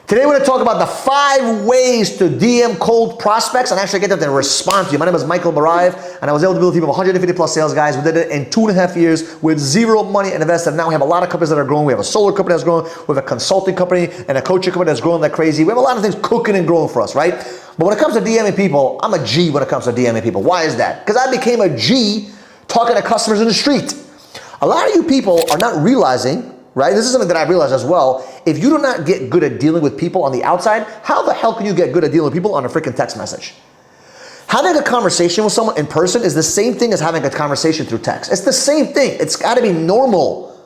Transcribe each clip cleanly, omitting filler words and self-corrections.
Today we're going to talk about the 5 ways to DM cold prospects and actually get them to respond to you. My name is Michael Barayev, and I was able to build a team of 150 plus sales guys. We did it in 2.5 years with zero money invested. Now we have a lot of companies that are growing. We have a solar company that's growing. We have a consulting company and a coaching company that's growing like crazy. We have a lot of things cooking and growing for us, right? But when it comes to DMing people, I'm a G when it comes to DMing people. Why is that? Because I became a G talking to customers in the street. A lot of you people are not realizing, right? This is something that I realized as well. If you do not get good at dealing with people on the outside, how the hell can you get good at dealing with people on a freaking text message? Having a conversation with someone in person is the same thing as having a conversation through text. It's the same thing. It's gotta be normal.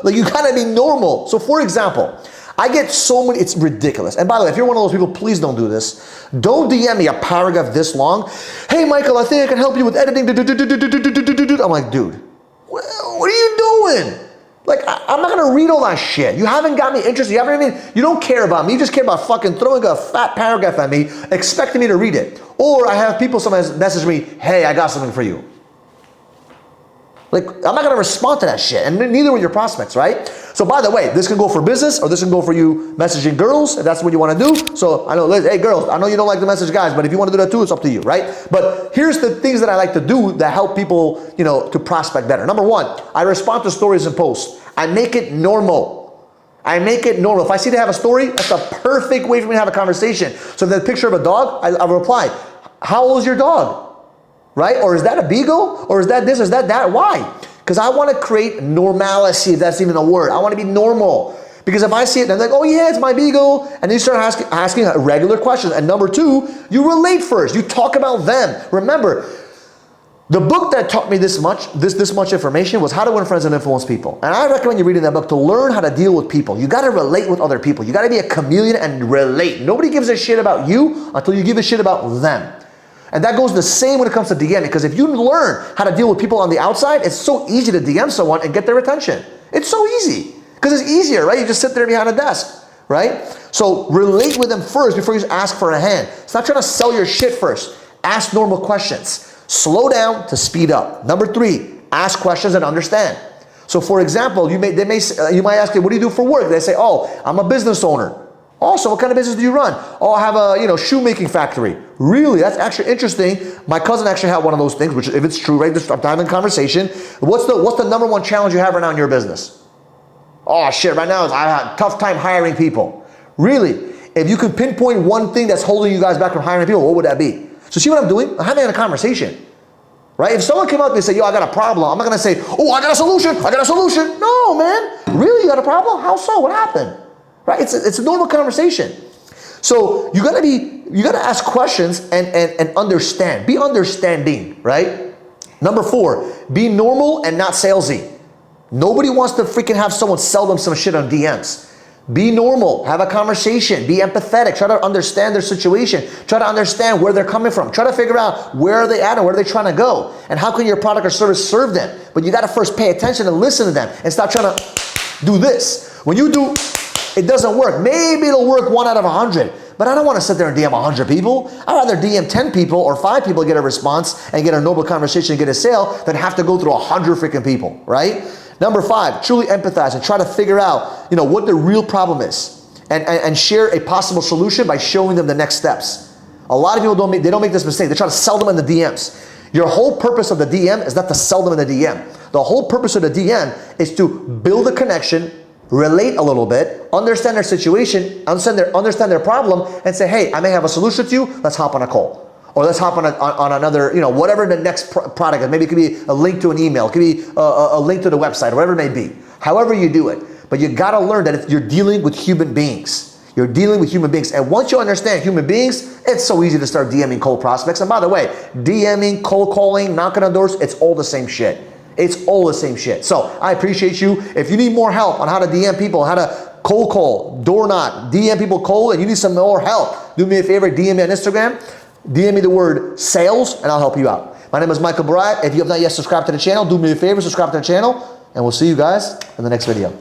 Like, you gotta be normal. So for example, I get so many, it's ridiculous. And by the way, if you're one of those people, please don't do this. Don't DM me a paragraph this long. Hey Michael, I think I can help you with editing. I'm like, dude, what are you doing? Like, I'm not gonna read all that shit. You haven't got me interested. You don't care about me. You just care about fucking throwing a fat paragraph at me, expecting me to read it. Or I have people sometimes message me, hey, I got something for you. Like, I'm not gonna respond to that shit, and neither will your prospects, right? So by the way, this can go for business, or this can go for you messaging girls, if that's what you wanna do. So I know, hey girls, I know you don't like to message guys, but if you wanna do that too, it's up to you, right? But here's the things that I like to do that help people, to prospect better. Number 1, I respond to stories and posts. I make it normal. I make it normal. If I see they have a story, that's a perfect way for me to have a conversation. So if there's a picture of a dog, I reply, how old is your dog? Right? Or is that a beagle? Or is that this? Or is that that? Why? Because I want to create normalcy, if that's even a word. I want to be normal. Because if I see it, then they're like, oh yeah, it's my beagle. And then you start asking regular questions. And number 2, you relate first. You talk about them. Remember, the book that taught me this much information was How to Win Friends and Influence People. And I recommend you reading that book to learn how to deal with people. You got to relate with other people. You got to be a chameleon and relate. Nobody gives a shit about you until you give a shit about them. And that goes the same when it comes to DMing, because if you learn how to deal with people on the outside, it's so easy to DM someone and get their attention. It's so easy, because it's easier, right? You just sit there behind a desk, right? So relate with them first before you ask for a hand. Stop trying to sell your shit first. Ask normal questions. Slow down to speed up. Number 3, ask questions and understand. So for example, you might ask, what do you do for work? They say, oh, I'm a business owner. Also, what kind of business do you run? Oh, I have a shoemaking factory. Really? That's actually interesting. My cousin actually had one of those things, which if it's true, right? I'm having a conversation. What's the number 1 challenge you have right now in your business? Oh shit, right now I have a tough time hiring people. Really? If you could pinpoint one thing that's holding you guys back from hiring people, what would that be? So see what I'm doing? I'm having a conversation. Right? If someone came up to me and said, yo, I got a problem, I'm not gonna say, oh, I got a solution. No, man. Really? You got a problem? How so? What happened? Right? It's a normal conversation. So you gotta ask questions and understand. Be understanding, right? Number 4, be normal and not salesy. Nobody wants to freaking have someone sell them some shit on DMs. Be normal, have a conversation, be empathetic, try to understand their situation, try to understand where they're coming from, try to figure out where are they at and where are they trying to go, and how can your product or service serve them. But you gotta first pay attention and listen to them and stop trying to do this. When you do, it doesn't work. Maybe it'll work 1 out of 100, but I don't want to sit there and DM 100 people. I'd rather DM 10 people or 5 people, get a response and get a noble conversation and get a sale than have to go through 100 freaking people, right? Number 5, truly empathize and try to figure out, what the real problem is and share a possible solution by showing them the next steps. A lot of people don't make this mistake. They try to sell them in the DMs. Your whole purpose of the DM is not to sell them in the DM. The whole purpose of the DM is to build a connection, relate a little bit, understand their situation, understand their problem, and say, hey, I may have a solution to you, let's hop on a call. Or let's hop on another, whatever the next product is. Maybe it could be a link to an email, it could be a link to the website, or whatever it may be. However you do it. But you gotta learn that if you're dealing with human beings. You're dealing with human beings. And once you understand human beings, it's so easy to start DMing cold prospects. And by the way, DMing, cold calling, knocking on doors, it's all the same shit. It's all the same shit. So I appreciate you. If you need more help on how to DM people, how to cold call, door knock, DM people cold, and you need some more help, do me a favor, DM me on Instagram, DM me the word sales, and I'll help you out. My name is Michael Barayev. If you have not yet subscribed to the channel, do me a favor, subscribe to the channel, and we'll see you guys in the next video.